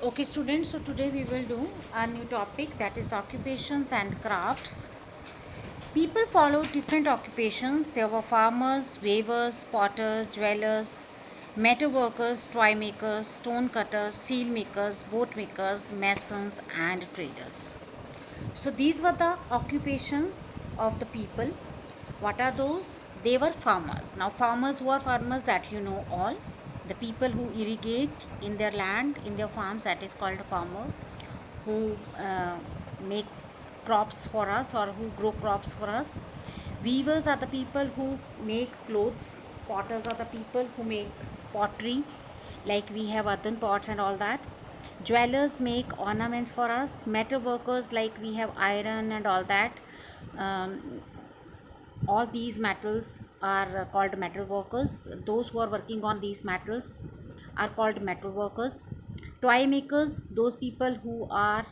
Okay, students, so today we will do a new topic, that is occupations and crafts. People follow different occupations. There were farmers, weavers, potters, jewelers, metal workers, toy makers, stone cutters, seal makers, boat makers, masons, and traders. So these were the occupations of the people. What are those? They were farmers. Now, farmers, who are farmers, that you know all. The people who irrigate in their land, in their farms, that is called a farmer. Who make crops for us, or who grow crops for us. Weavers are the people who make clothes. Potters are the people who make pottery, like we have earthen pots and all that. Jewelers make ornaments for us. Metal workers, like we have iron and all that. um, all these metals are called metal workers. Those who are working on these metals are called metal workers. Toy makers, those people who are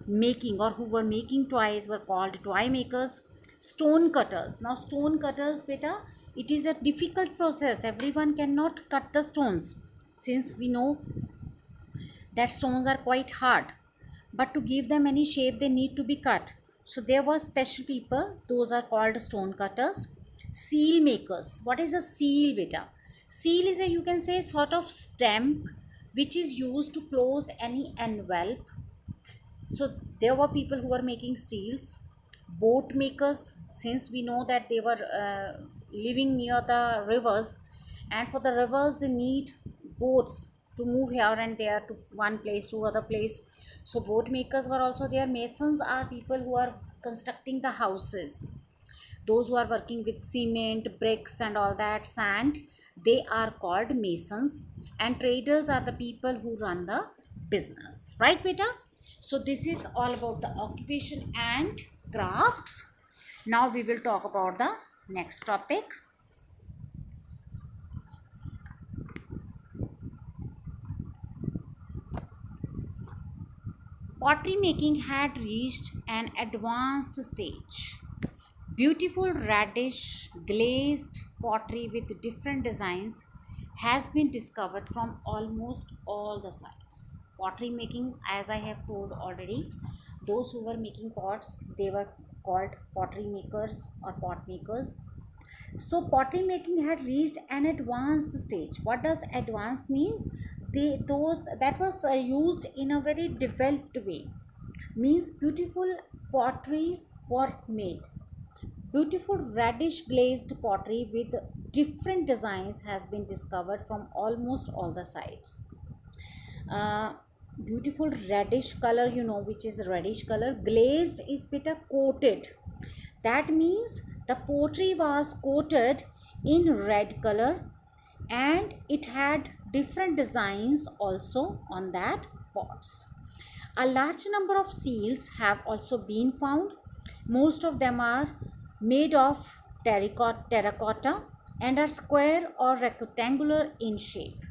making or who were making toys were called toy makers. Stone cutters, now stone cutters, beta, it is a difficult process. Everyone cannot cut the stones, since we know that stones are quite hard, but to give them any shape they need to be cut. So there were special people, those are called stone cutters. Seal makers, what is a seal, beta? Seal is a, you can say, sort of stamp which is used to close any envelope. So there were people who were making steels. Boat makers, since we know that they were living near the rivers, and for the rivers they need boats to move here and there to one place to other place. So boat makers were also there. Masons are people who are constructing the houses, those who are working with cement, bricks, and all that, sand. They are called masons. And traders are the people who run the business, right, beta? So this is all about the occupation and crafts. Now we will talk about the next topic. Pottery making had reached an advanced stage. Beautiful reddish glazed pottery with different designs has been discovered from almost all the sites. Pottery making, as I have told already, those who were making pots, they were called pottery makers or pot makers. So pottery making had reached an advanced stage. What does advanced means? They those that was used in a very developed way. Means beautiful potteries were made. Beautiful reddish glazed pottery with different designs has been discovered from almost all the sites. Uh, Beautiful reddish color, you know which is reddish color. Glazed is better coated. That means the pottery was coated in red color, and it had different designs also on that pots. A large number of seals have also been found. Most of them are made of terracotta and are square or rectangular in shape.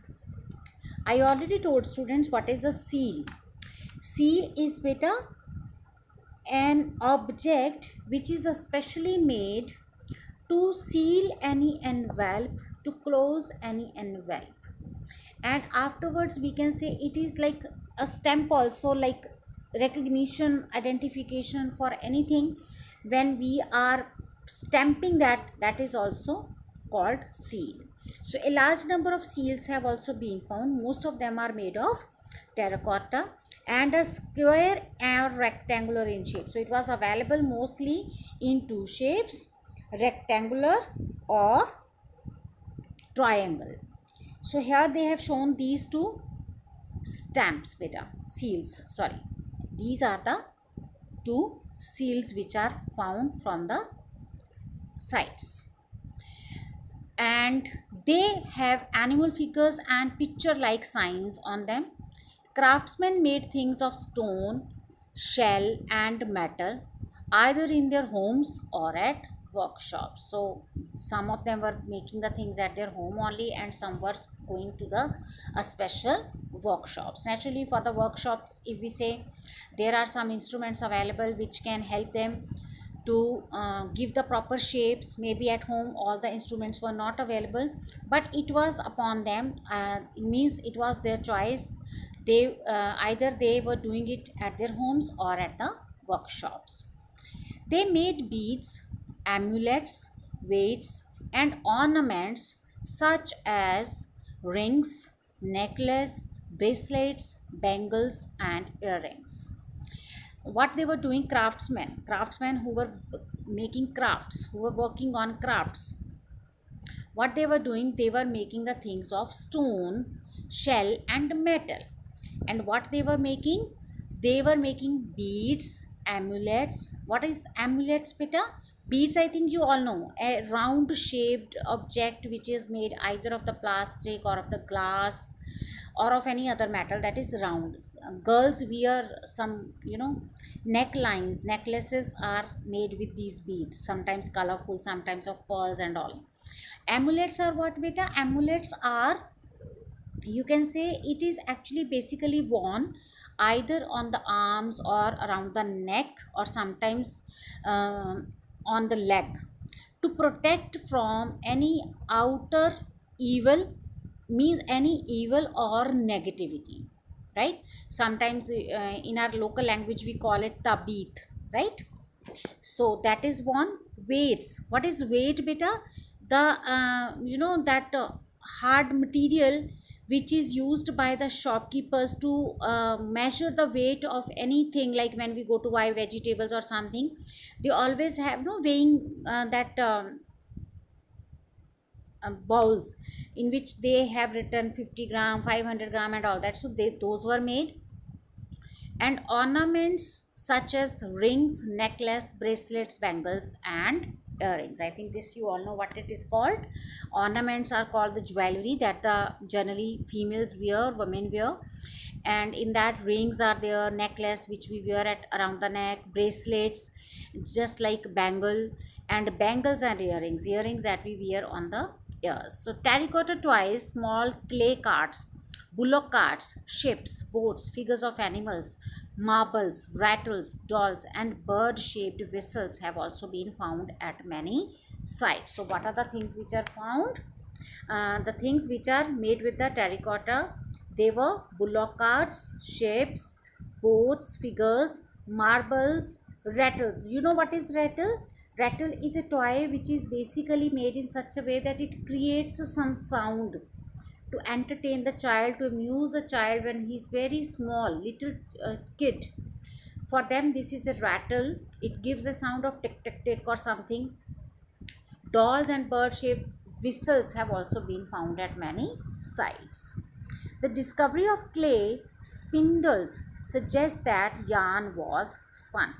I already told students what is a seal. Seal is beta an object which is especially made to seal any envelope, to close any envelope. And afterwards we can say it is like a stamp also, like recognition, identification for anything. When we are stamping that, that is also called seal. So a large number of seals have also been found. Most of them are made of terracotta and a square and rectangular in shape. So it was available mostly in two shapes, rectangular or triangle. So here they have shown these two stamps, beta, seals, sorry. These are the two seals which are found from the sites, and they have animal figures and picture like signs on them. Craftsmen made things of stone, shell, and metal, either in their homes or at workshops. So some of them were making the things at their home only, and some were going to the special workshops. Naturally, for the workshops, if we say, there are some instruments available which can help them to give the proper shapes. Maybe at home all the instruments were not available, but it was upon them, it means it was their choice They either they were doing it at their homes or at the workshops. They made beads, amulets, weights, and ornaments such as rings, necklace, bracelets, bangles, and earrings. What they were doing, craftsmen who were making crafts, who were working on crafts, what they were doing, they were making the things of stone, shell, and metal. And what they were making, they were making beads, amulets. What is amulets, beta? Beads, I think you all know, a round shaped object which is made either of the plastic or of the glass or of any other metal that is round. Girls wear some, necklines, necklaces are made with these beads, sometimes colorful, sometimes of pearls and all. Amulets are what, beta? Amulets are, you can say, it is actually basically worn either on the arms or around the neck, or sometimes on the leg, to protect from any outer evil, means any evil or negativity, right? Sometimes in our local language we call it tabit, right? So that is one. Weights, what is weight, beta? The that hard material which is used by the shopkeepers to measure the weight of anything, like when we go to buy vegetables or something, they always have no weighing, that bowls in which they have written 50 gram, 500 gram, and all that. So those were made. And ornaments such as rings, necklace, bracelets, bangles, and earrings. I think this you all know what it is called. Ornaments are called the jewelry that the generally females wear, women wear. And in that, rings are there, necklace which we wear at around the neck, bracelets just like bangle, and bangles and earrings that we wear on the ears. So terracotta toys, small clay carts, bullock carts, ships, boats, figures of animals, marbles, rattles, dolls, and bird shaped vessels have also been found at many sites. So, what are the things which are found? The things which are made with the terracotta, they were bullock carts, ships, boats, figures, marbles, rattles. You know what is rattle? Rattle is a toy which is basically made in such a way that it creates some sound to entertain the child, to amuse the child when he is very small, little kid. For them, this is a rattle. It gives a sound of tick tick tick or something. Dolls and bird shaped whistles have also been found at many sites. The discovery of clay spindles suggests that yarn was spun.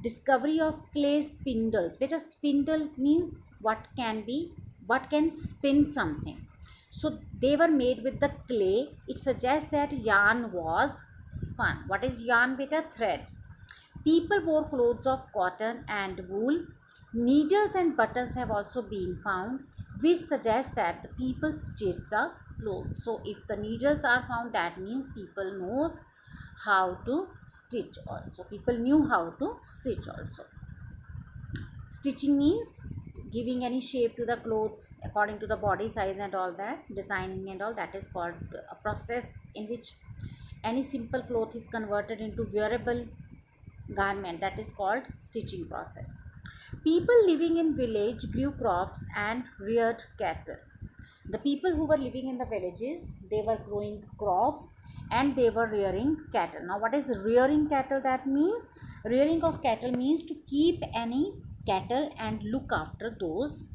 Discovery of clay spindles. Beta, spindle means what can spin something. So they were made with the clay. It suggests that yarn was spun. What is yarn, beta? Thread. People wore clothes of cotton and wool. Needles and buttons have also been found, which suggests that the people stitched the clothes. So, if the needles are found, that means people knows how to stitch also. People knew how to stitch also. Stitching means giving any shape to the clothes according to the body size and all that, designing and all that is called a process in which any simple cloth is converted into wearable garment, that is called stitching process. People living in village grew crops and reared cattle. The people who were living in the villages, they were growing crops and they were rearing cattle. Now what is rearing cattle? That means rearing of cattle means to keep any cattle and look after those.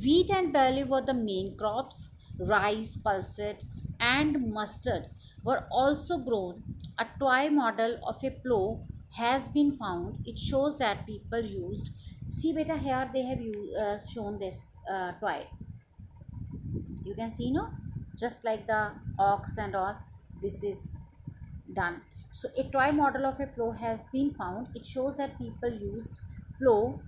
Wheat and barley were the main crops. Rice, pulses, and mustard were also grown. A toy model of a plow has been found. It shows that people used. See, beta, here they have shown this toy. You can see, no, just like the ox and all, this is done. So a toy model of a plow has been found. It shows that people used plow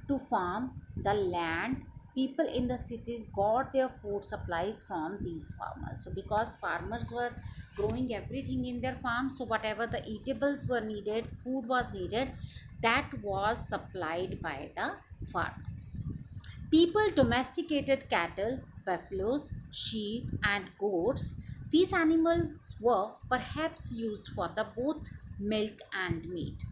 to farm the land. People in the cities got their food supplies from these farmers. So because farmers were growing everything in their farms, so whatever the eatables were needed, food was needed, that was supplied by the farmers. People domesticated cattle, buffaloes, sheep, and goats. These animals were perhaps used for the both milk and meat.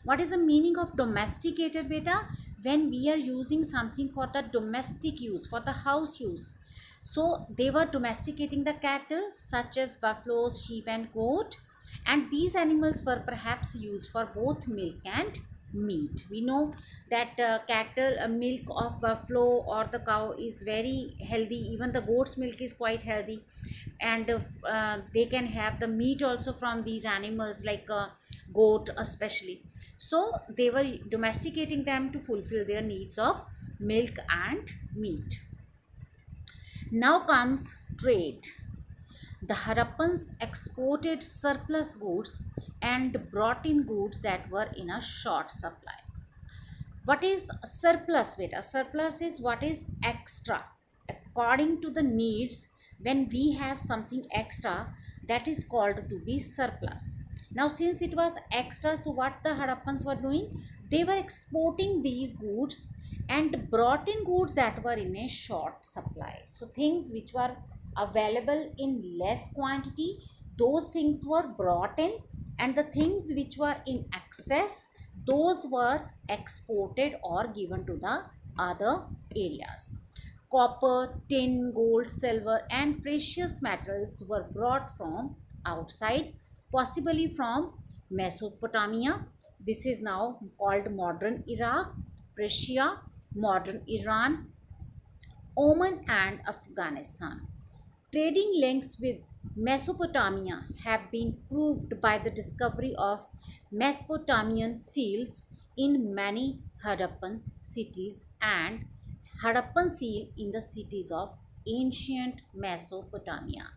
What is the meaning of domesticated, beta? When we are using something for the domestic use, for the house use. So they were domesticating the cattle such as buffaloes, sheep and goat, and these animals were perhaps used for both milk and meat. We know that cattle milk of buffalo or the cow is very healthy. Even the goat's milk is quite healthy, and they can have the meat also from these animals, like goat especially. So they were domesticating them to fulfill their needs of milk and meat. Now comes trade. The Harappans exported surplus goods and brought in goods that were in a short supply. What is surplus, beta? Surplus is what is extra. According to the needs, when we have something extra, that is called to be surplus. Now, since it was extra, so what the Harappans were doing? They were exporting these goods and brought in goods that were in a short supply. So, things which were available in less quantity, those things were brought in, and the things which were in excess, those were exported or given to the other areas. Copper, tin, gold, silver, and precious metals were brought from outside, possibly from Mesopotamia. This is now called modern Iraq, Persia, modern Iran, Oman, and Afghanistan. Trading links with Mesopotamia have been proved by the discovery of Mesopotamian seals in many Harappan cities and Harappan seal in the cities of ancient Mesopotamia.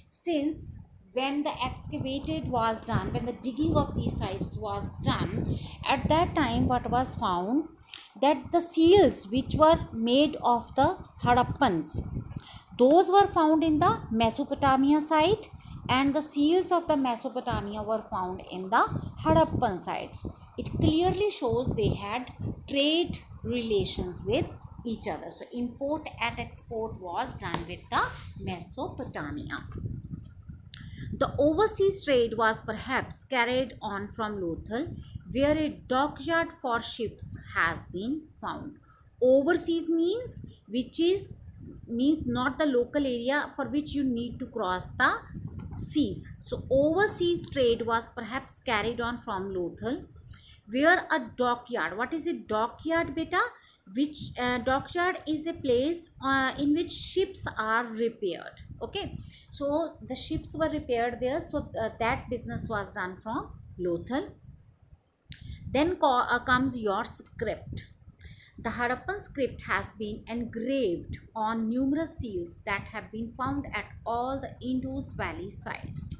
Since when the excavated was done, when the digging of these sites was done, at that time what was found, that the seals which were made of the Harappans, those were found in the Mesopotamia site, and the seals of the Mesopotamia were found in the Harappan sites. It clearly shows they had trade relations with each other. So import and export was done with the Mesopotamia. The overseas trade was perhaps carried on from Lothal, where a dockyard for ships has been found. Overseas means which is means not the local area for which you need to cross the seas. So overseas trade was perhaps carried on from Lothal, where a dockyard. What is a dockyard, beta? Which dockyard is a place in which ships are repaired. Okay, so the ships were repaired there, so that business was done from Lothal. Then comes your script. The Harappan script has been engraved on numerous seals that have been found at all the Indus Valley sites.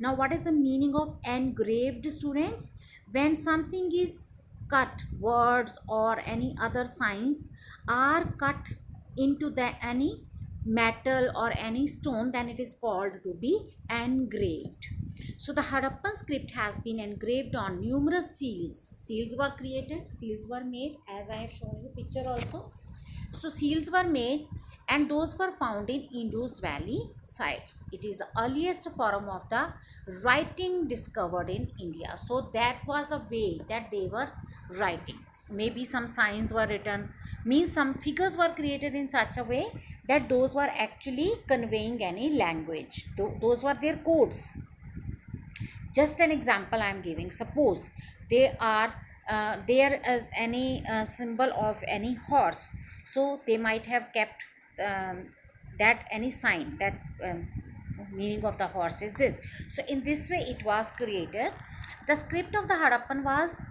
Now, what is the meaning of engraved, students? When something is cut, words or any other signs are cut into the any metal or any stone, then it is called to be engraved. So the Harappan script has been engraved on numerous seals. Seals were created, seals were made, as I have shown you picture also. So seals were made and those were found in Indus Valley sites. It is the earliest form of the writing discovered in India. So that was a way that they were writing. Maybe some signs were written, means some figures were created in such a way that those were actually conveying any language. Those were their codes. Just an example I am giving. Suppose they are there as any symbol of any horse, so they might have kept that any sign that meaning of the horse is this. So in this way it was created. The script of the Harappan was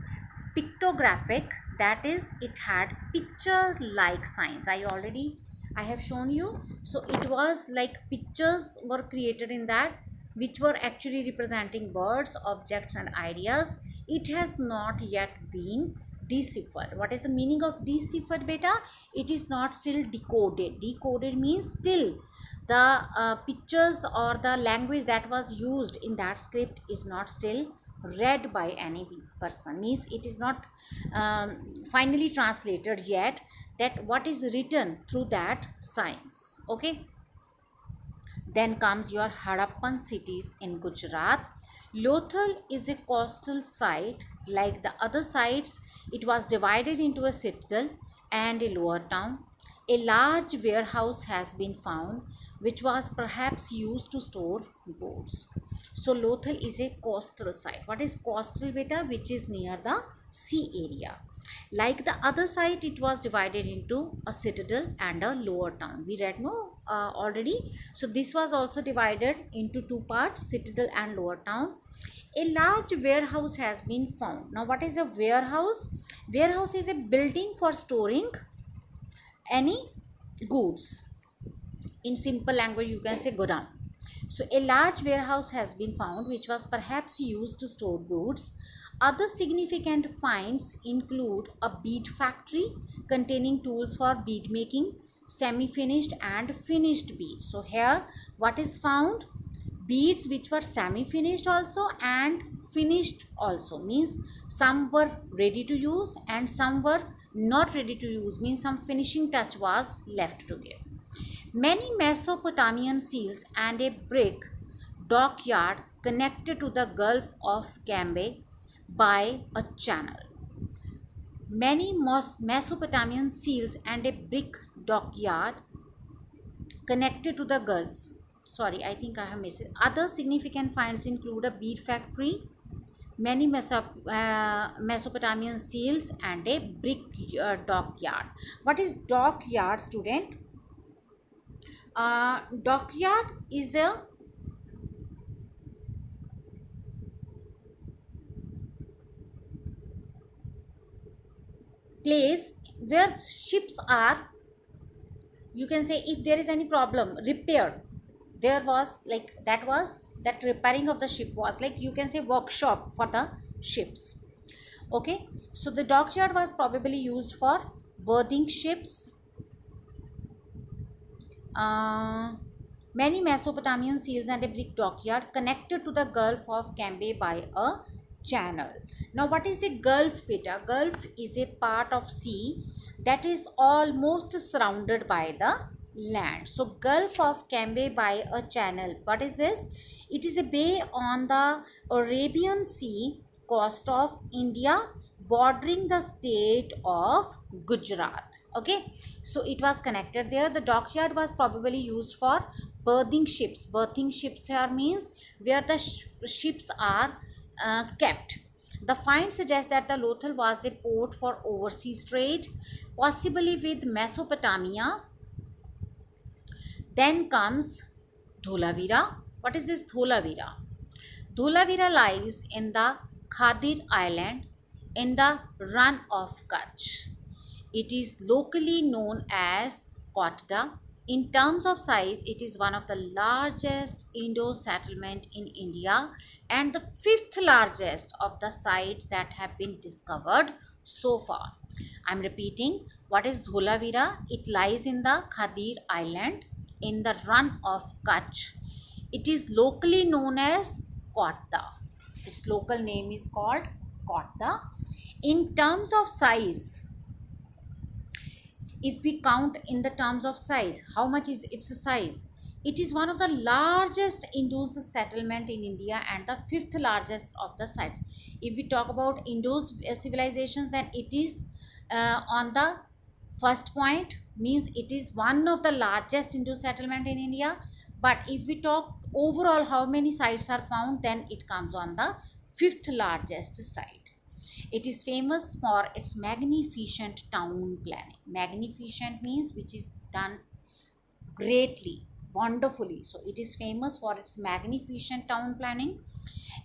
pictographic, that is it had picture like signs. I have shown you. So it was like pictures were created in that, which were actually representing words, objects and ideas. It has not yet been deciphered. What is the meaning of deciphered, beta? It is not still decoded. Decoded means still the pictures or the language that was used in that script is not still read by any person, means it is not finally translated yet, that what is written through that signs. Okay, Then comes your Harappan cities in Gujarat. Lothal is a coastal site. Like the other sites, it was divided into a citadel and a lower town. A large warehouse has been found, which was perhaps used to store goods. So Lothal is a coastal site. What is coastal, beta? Which is near the sea area. Like the other site, it was divided into a citadel and a lower town. We read no already. So this was also divided into two parts, citadel and lower town. A large warehouse has been found. Now what is a warehouse? Warehouse is a building for storing any goods. In simple language, you can say godown. So a large warehouse has been found which was perhaps used to store goods. Other significant finds include a bead factory containing tools for bead making, semi-finished and finished beads. So here what is found? Beads which were semi-finished also and finished also, means some were ready to use and some were not ready to use, means some finishing touch was left to give. Many Mesopotamian seals and a brick dockyard connected to the Gulf of Cambay by a channel. Many Mesopotamian seals and a brick dockyard connected to the Gulf. Sorry, I think I have missed it. Other significant finds include a bead factory, many Mesopotamian seals, and a brick dockyard. What is dockyard, student? Dockyard is a place where ships are, you can say, if there is any problem, repaired. There was like that repairing of the ship was like, you can say, workshop for the ships. Okay, so the dockyard was probably used for berthing ships. Many Mesopotamian seals and a brick dockyard connected to the Gulf of Cambay by a channel. Now, what is a Gulf, beta? Gulf is a part of sea that is almost surrounded by the land. So, Gulf of Cambay by a channel. What is this? It is a bay on the Arabian Sea coast of India, bordering the state of Gujarat. Okay, so it was connected there. The dockyard was probably used for berthing ships. Berthing ships here means where the ships are kept. The find suggests that the Lothal was a port for overseas trade, possibly with Mesopotamia. Then comes Dholavira. What is this Dholavira? Dholavira lies in the Khadir Island in the Run of Kutch. It is locally known as Kotda. In terms of size, it is one of the largest Indo settlement in India and the fifth largest of the sites that have been discovered so far. I am repeating, what is Dholavira? It lies in the Khadir Island in the Run of Kutch. It is locally known as Kotda. Its local name is called Kotda. In terms of size, if we count in the terms of size, how much is its size? It is one of the largest Indus settlement in India and the fifth largest of the sites. If we talk about Indus civilizations, then it is on the first point, means it is one of the largest Indus settlement in India. But if we talk overall how many sites are found, then it comes on the fifth largest site. It is famous for its magnificent town planning. Magnificent means which is done greatly, wonderfully. So it is famous for its magnificent town planning.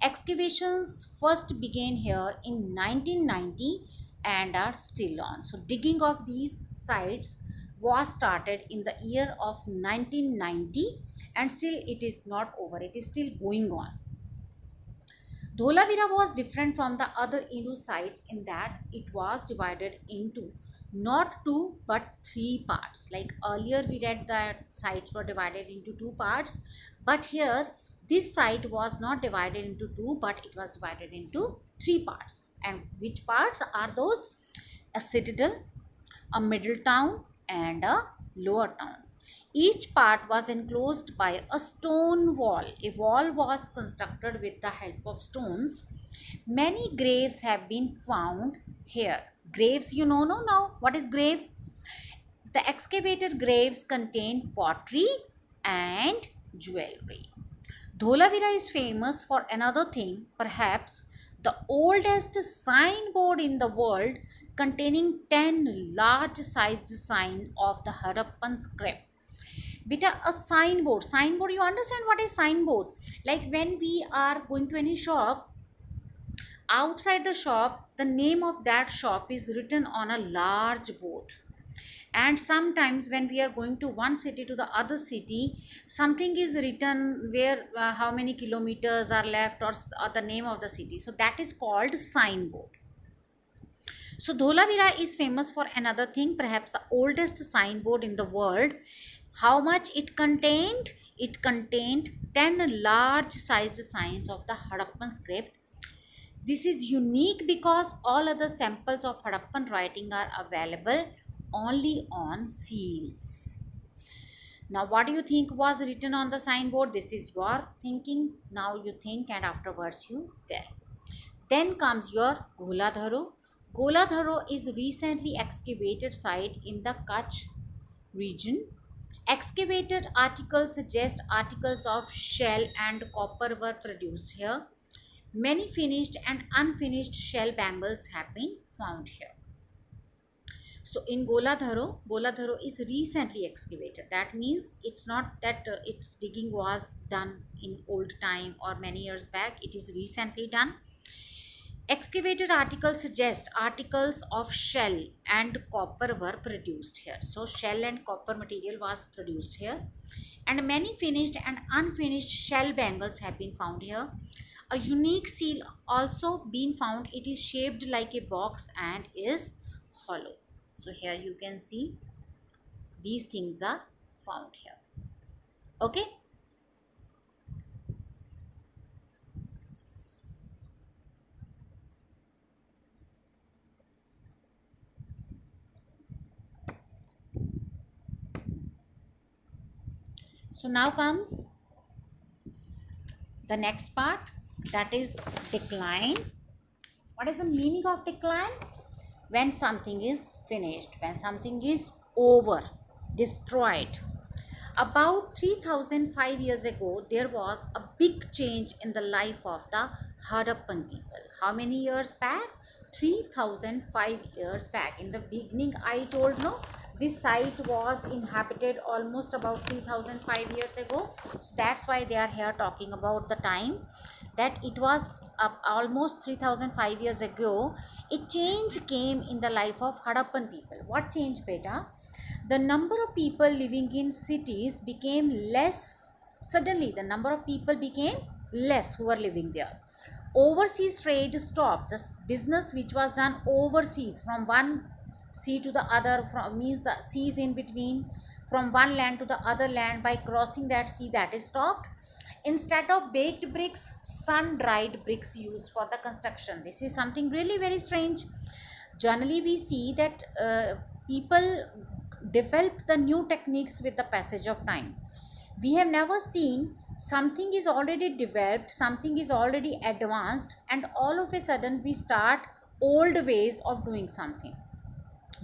Excavations first began here in 1990 and are still on. So digging of these sites was started in the year of 1990 and still it is not over. It is still going on. Dholavira was different from the other Indus sites in that it was divided into not two but three parts. Like earlier we read that sites were divided into two parts, but here this site was not divided into two but it was divided into three parts. And which parts are those? A citadel, a middle town and a lower town. Each part was enclosed by a stone wall. A wall was constructed with the help of stones. Many graves have been found here. Graves, you know, no, now what is grave? The excavated graves contain pottery and jewelry. Dholavira is famous for another thing, perhaps the oldest signboard in the world containing 10 large sized signs of the Harappan script. Beta, a signboard. Signboard, you understand what is signboard? Like when we are going to any shop, outside the shop, the name of that shop is written on a large board. And sometimes when we are going to one city to the other city, something is written where how many kilometers are left, or the name of the city. So that is called signboard. So Dholavira is famous for another thing, perhaps the oldest signboard in the world. How much it contained? It contained 10 large sized signs of the Harappan script. This is unique because all other samples of Harappan writing are available only on seals. Now, what do you think was written on the signboard? This is your thinking. Now you think and afterwards you tell. Then comes your Goladharo. Goladharo is recently excavated site in the Kutch region. Excavated articles suggest articles of shell and copper were produced here. Many finished and unfinished shell bangles have been found here. So in Goladharo is recently excavated. That means it's not that its digging was done in old time or many years back. It is recently done. Excavated articles suggest articles of shell and copper were produced here. So shell and copper material was produced here. And many finished and unfinished shell bangles have been found here. A unique seal also been found. It is shaped like a box and is hollow. So here you can see these things are found here. Okay. So now comes the next part, that is decline. What is the meaning of decline? When something is finished, when something is over, destroyed. About 3005 years ago, there was a big change in the life of the Harappan people. How many years back? 3005 years back. In the beginning, I told no, this site was inhabited almost about 3005 years ago. So that's why they are here talking about the time that it was almost 3005 years ago. A change came in the life of Harappan people. What change, beta? The number of people living in cities became less. Suddenly the number of people became less who were living there. Overseas trade stopped. The business which was done overseas from one sea to the other, from means the seas in between, from one land to the other land, by crossing that sea, that is stopped. Instead of baked bricks, sun dried bricks used for the construction. This is something really very strange. Generally we see that people develop the new techniques with the passage of time. We have never seen something is already developed, something is already advanced, and all of a sudden we start old ways of doing something.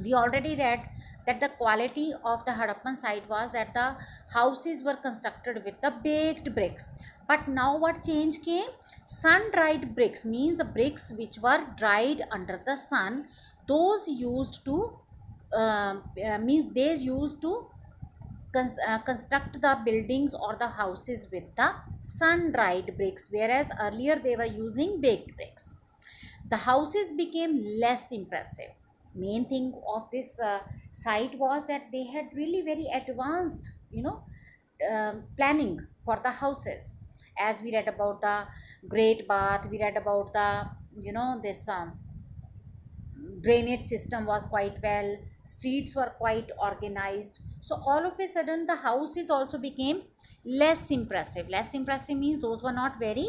We already read that the quality of the Harappan site was that the houses were constructed with the baked bricks. But now what change came? Sun dried bricks, means the bricks which were dried under the sun, those used to means they used to construct the buildings or the houses with the sun dried bricks, whereas earlier they were using baked bricks. The houses became less impressive. Main thing of this site was that they had really very advanced planning for the houses. As we read about the great bath, we read about the this drainage system was quite well, streets were quite organized. So all of a sudden the houses also became less impressive. Less impressive means those were not very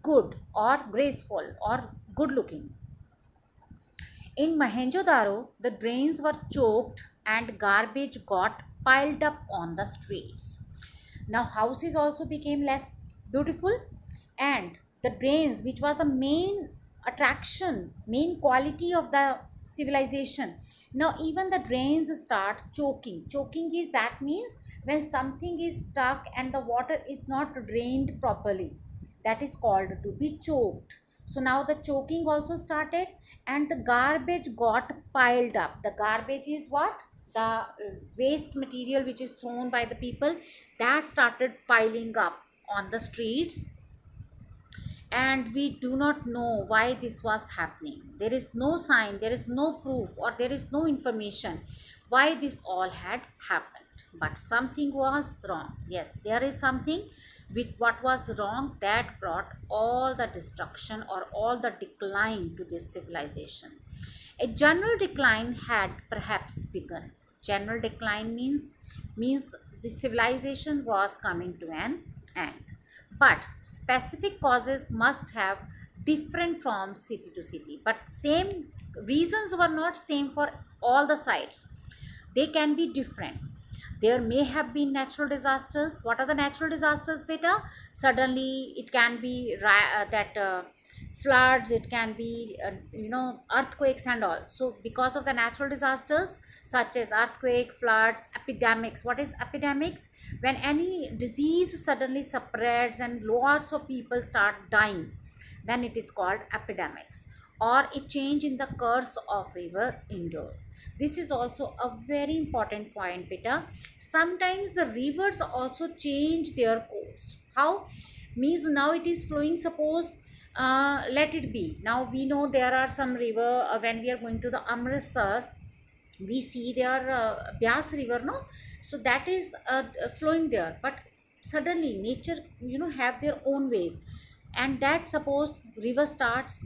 good or graceful or good looking. In Mohenjo-daro, the drains were choked and garbage got piled up on the streets. Now houses also became less beautiful, and the drains, which was a main attraction, main quality of the civilization, now even the drains start choking. Choking is, that means when something is stuck and the water is not drained properly, that is called to be choked. So now the choking also started, and the garbage got piled up. The garbage is what? The waste material which is thrown by the people, that started piling up on the streets, and we do not know why this was happening. There is no sign, there is no proof, or there is no information why this all had happened. But something was wrong. Yes, there is something with what was wrong that brought all the destruction or all the decline to this civilization. A general decline had perhaps begun. General decline means the civilization was coming to an end. But specific causes must have different from city to city. But same reasons were not same for all the sites. They can be different. There may have been natural disasters. What are the natural disasters, beta? Suddenly it can be that floods, it can be earthquakes and all. So because of the natural disasters such as earthquake, floods, epidemics. What is epidemics? When any disease suddenly spreads and lots of people start dying, then it is called epidemics. Or a change in the course of river indoors. This is also a very important point, beta. Sometimes the rivers also change their course. How? Means now it is flowing, suppose let it be. Now we know there are some river, when we are going to the Amritsar, we see there Byas river, no? So that is flowing there, but suddenly nature have their own ways, and that suppose river starts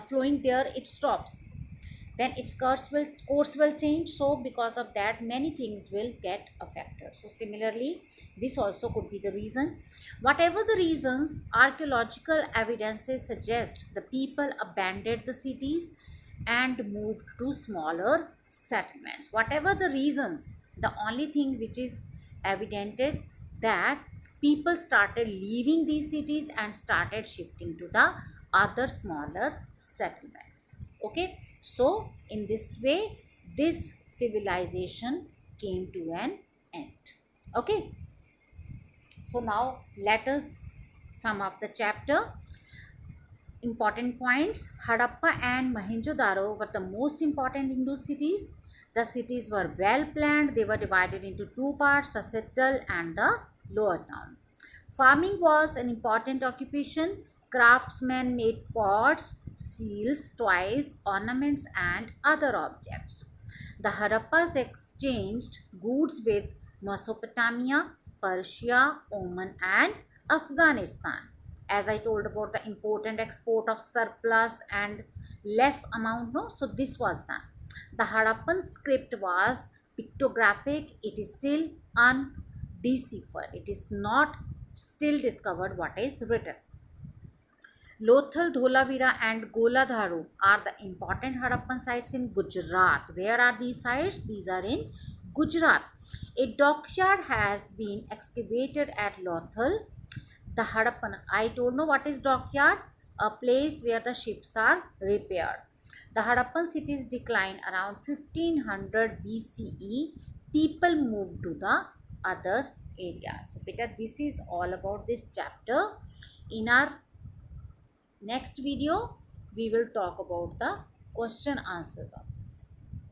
flowing there, it stops, then its course will change. So because of that, many things will get affected. So similarly, this also could be the reason. Whatever the reasons, archaeological evidences suggest the people abandoned the cities and moved to smaller settlements. Whatever the reasons, the only thing which is evidented, that people started leaving these cities and started shifting to the other smaller settlements. Okay, so in this way, this civilization came to an end. Okay, so now let us sum up the chapter. Important points: Harappa and Mohenjo-daro were the most important Hindu cities. The cities were well planned. They were divided into two parts, the citadel and the lower town. Farming was an important occupation. Craftsmen made pots, seals, toys, ornaments, and other objects. The Harappas exchanged goods with Mesopotamia, Persia, Oman, and Afghanistan. As I told about the important export of surplus and less amount, no? So this was done. The Harappan script was pictographic. It is still undeciphered. It is not still discovered what is written. Lothal, Dholavira and Goladharu are the important Harappan sites in Gujarat. Where are these sites? These are in Gujarat. A dockyard has been excavated at Lothal. The Harappan, I don't know what is dockyard, a place where the ships are repaired. The Harappan cities declined around 1500 BCE. People moved to the other areas. So beta, this is all about this chapter. In our next video, we will talk about the question answers of this.